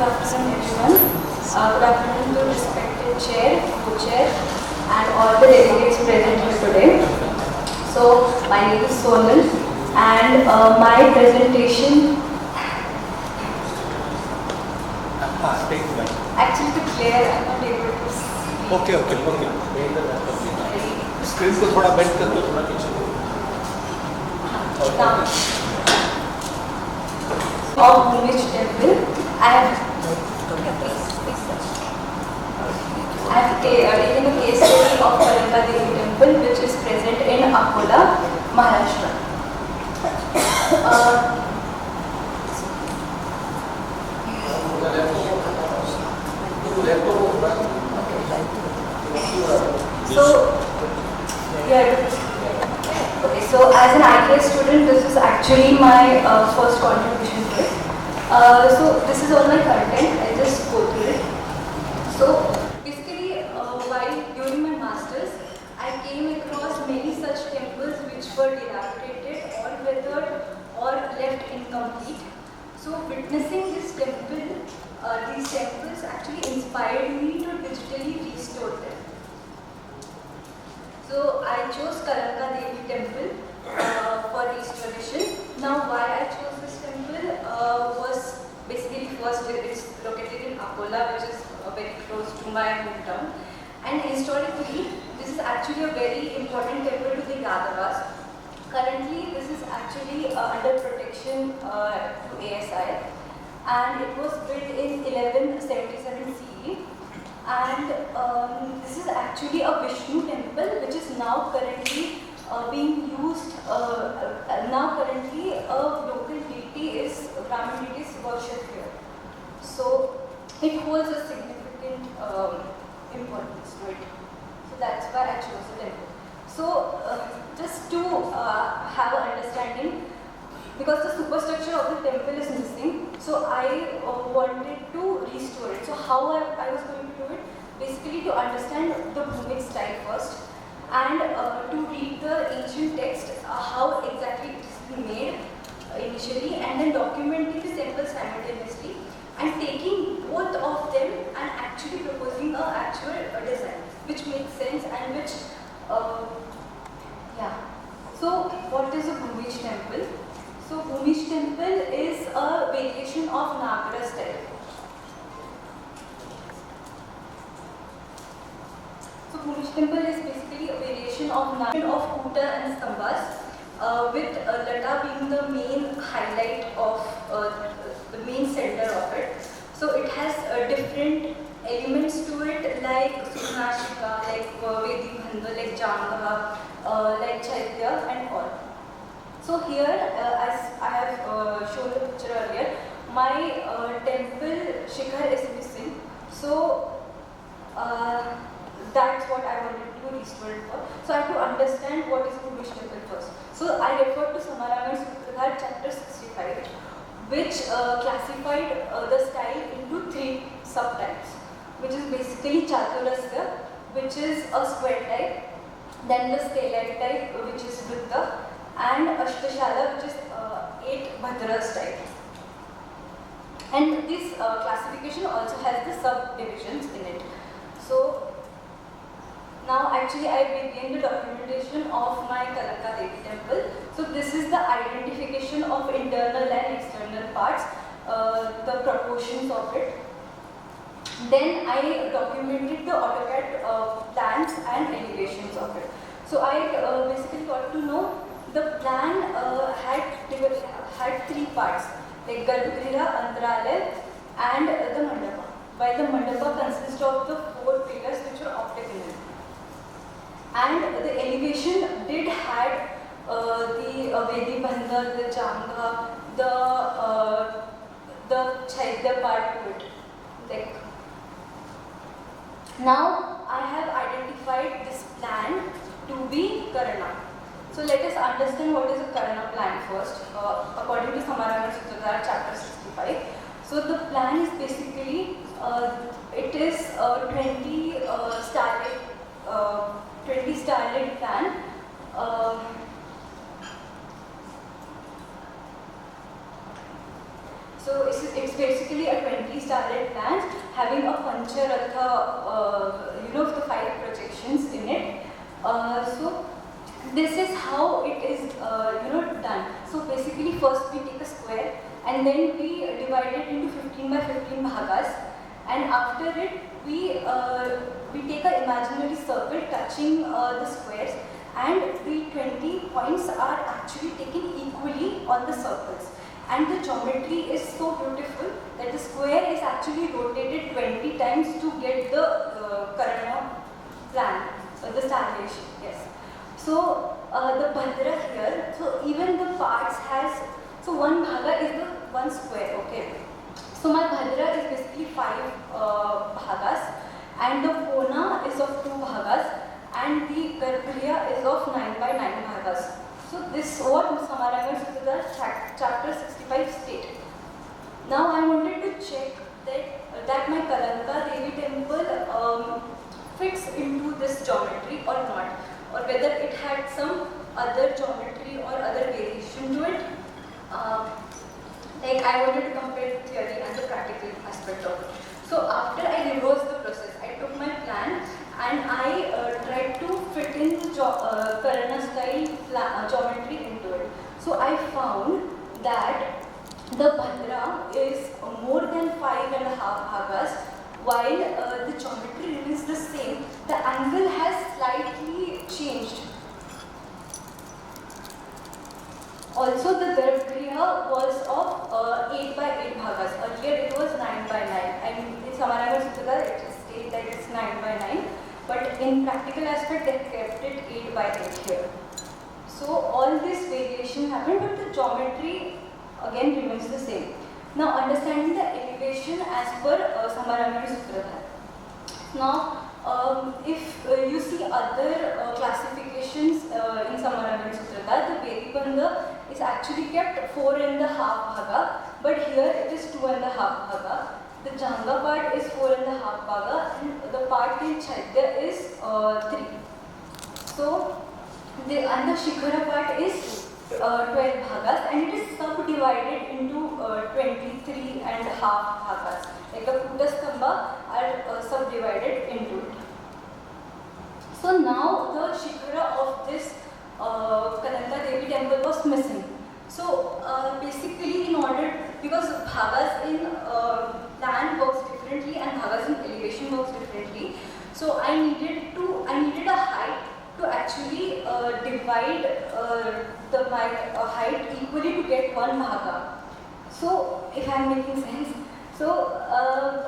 Good afternoon, everyone. Good afternoon to respected chair, co-chair, and all the delegates present here today. So, my name is Sonal, and my presentation. Actually, to clear, I'm not able to see. Okay. Screen को थोड़ा bend कर दो, थोड़ा पीछे. Of Bhūmija temple, I have taken a case study of Kalanka Devi temple, which is present in Akola, Maharashtra. So as an ICTAAS student, this is actually my first contribution to it. So this is all my content. I'll just go through it. So basically, while during my masters, I came across many such temples which were dilapidated or weathered or left incomplete. So witnessing this temple, these temples actually inspired me to digitally restore them. So I chose Kalanka Devi temple for restoration. Now why I chose this temple was basically first it's located in Akola, which is very close to my hometown. And historically, this is actually a very important temple to the Yadavas. Currently, this is actually under protection to ASI, and it was built in 1177 CE. And this is actually a Vishnu temple, which is now currently being used. Now currently a local deity is Brahmin deity is worshipped here. So it holds a significant importance to it. So that's why I chose the temple. So just to have an understanding, because the superstructure of the temple is missing, so I wanted to restore it. So how I was going to do it? Basically to understand the Bhūmija style first, and to read the ancient text, how exactly it is made initially, and then documenting the temple simultaneously, and taking both of them and actually proposing an actual design, which makes sense and which, So what is a Bhūmija temple? So Bhūmija temple is a variation of Nagara style. So Bhūmija temple is basically a variation of Nagara of Kuta and Stambhas, with Lata being the main highlight of the main center of it. So it has different elements to it, like Sunashika, like Vedi Bhandha, like Jangha, like Chaitya and all. So here, as I have shown the picture earlier, my temple Shikhar is missing. So that's what I wanted to restore it for. So I have to understand what is Bhūmija temple first. So I referred to Samarana Sutradhar chapter 65, which classified the style into 3 subtypes, which is basically Chaturasya, which is a square type, then the scalite type, which is Vritta, and Ashtashala, which is 8 Bhadras type. And this classification also has the subdivisions in it. So now actually I begin the documentation of my Kalanka Devi temple. So this is the identification of internal and external parts, the proportions of it. Then I documented the AutoCAD plans and elevations of it. So I basically got to know the plan had 3 parts, like Garbhagriha, Antaralaya and the Mandapa. While the Mandapa consists of the 4 pillars which are octagonal. And the elevation did had the Vedi Bandha, the Jangha, the Chaitya part to it. Like, now I have identified this plan to be Karana. So let us understand what is a Karana plan first, according to Samarana Sutradhar chapter 65. So the plan is basically, it is a 20 starlit plan. So it's basically a 20-starred plant having a Pancharatha, the 5 projections in it. So this is how it is, done. So basically, first we take a square and then we divide it into 15 by 15 bhagas, and after it we take an imaginary circle touching the squares, and the 20 points are actually taken equally on the circles. And the geometry is so beautiful that the square is actually rotated 20 times to get the Karana plan, the starvation, yes. So the Bandre here, so even the parts has, so one bhaga is the one square, okay. So my Bandre is basically 5 bhagas, and the Kona is of 2 bhagas, and the Garbhagriha is of 9 by 9 bhagas. So this is what Samaranga Sutra chapter 65 state. Now I wanted to check that my Kalanka Devi temple fits into this geometry or not, or whether it had some other geometry or other variation to it. Like I wanted to compare the theory and the practical aspect of it. So after I reversed the process, I took my plan and I tried to fit in the Karana style geometry into it. So I found that the Bandra is more than 5.5 bhagas, while the geometry remains the same. The angle has slightly changed. Also, the Garbhagriha was of 8 by 8 bhagas. Earlier it was 9 by 9. And in Samaranga Sutra it is stated that it's 9 by 9. But in practical aspect, they kept it 8 by 8 here. So all this variation happened, but the geometry again remains the same. Now understanding the elevation as per Samaranga Sutra. Now, if you see other classifications in Samaranga Sutra, the Vedibandha is actually kept 4.5 bhaga, but here it is 2.5 bhaga. The Janga part is 4.5 bhaga, and the part in Chaitya is 3. So, the Shikhara part is 12 bhagas, and it is subdivided into 23.5 bhagas. Like the Kutastambha are subdivided into it. So now the Shikhara of this Kalanka Devi temple was missing. So basically, in order, because bhagas in plan works differently and bhagas in elevation works differently, so I needed a height to actually divide my height equally to get one bhaga. So if I am making sense, so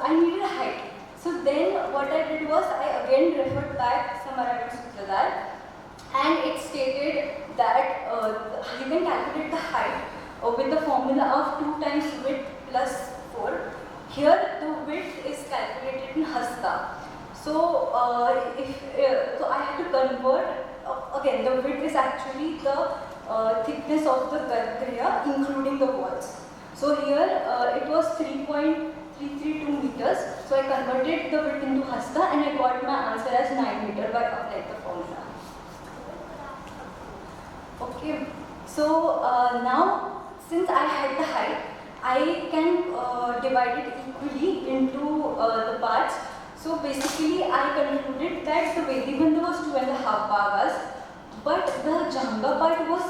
I needed a height. So then what I did was I again referred back Samaranga Sutra, and it stated that you can calculate the height with the formula of 2 times width plus 4. Here the width is calculated in hasta. So so I had to convert, again the width is actually the thickness of the Garbhagriha including the walls. So here it was 3.332 meters. So I converted the width into hasta and I got my answer as 9 meters by applying the formula. Okay, so now since I had the height, I can divide it equally into the parts. So basically I concluded that the Vedibandha was 2.5 bhagas, but the Janga part was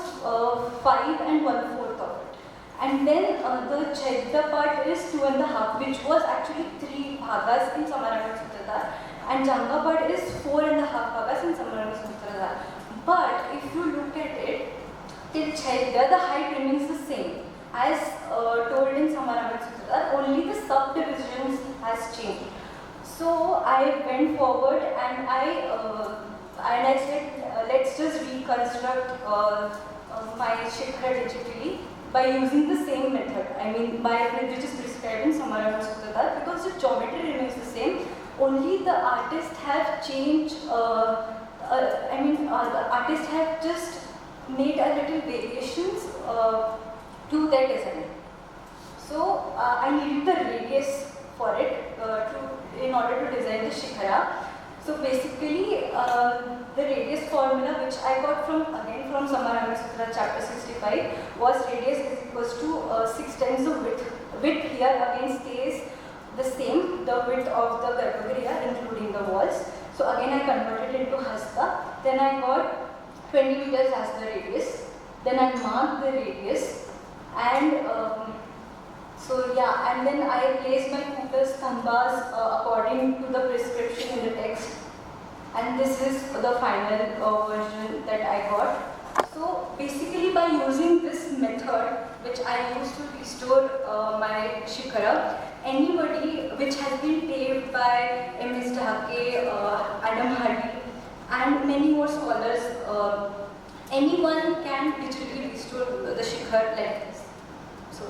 5 1/4 of it. And then the Chaitya part is 2.5, which was actually 3 bhagas in Samaranga Sutra, and Janga part is 4.5 bhagas in Samaranga Sutra. But if you look at it, till Chaitya, the height remains the same as told in Samaranga Sutra, only the subdivisions has changed. So I went forward and I said, let's just reconstruct my Shikhara digitally by using the same method. I mean, which is prescribed in Samaranga Sutra, because the geometry remains the same. Only the artists have changed. The artists have just made a little variations to their design. So I needed the radius for it in order to design the Shikhara. So basically, the radius formula which I got from Samaranga Sutra chapter 65 was radius is equals to 6 times the width, width here again stays the same, the width of the Garbhagriha including the walls. So again I converted into hasta, then I got 20 meters as the radius, then I marked the radius, and so yeah, and then I placed my Kuta stambhas according to the prescription in the text, and this is the final version that I got. So basically by using this method which I used to restore my Shikhara, anybody which has been paved by M.S. Dhake, Adam Hardy and many more scholars, anyone can digitally restore the Shikhar like this. So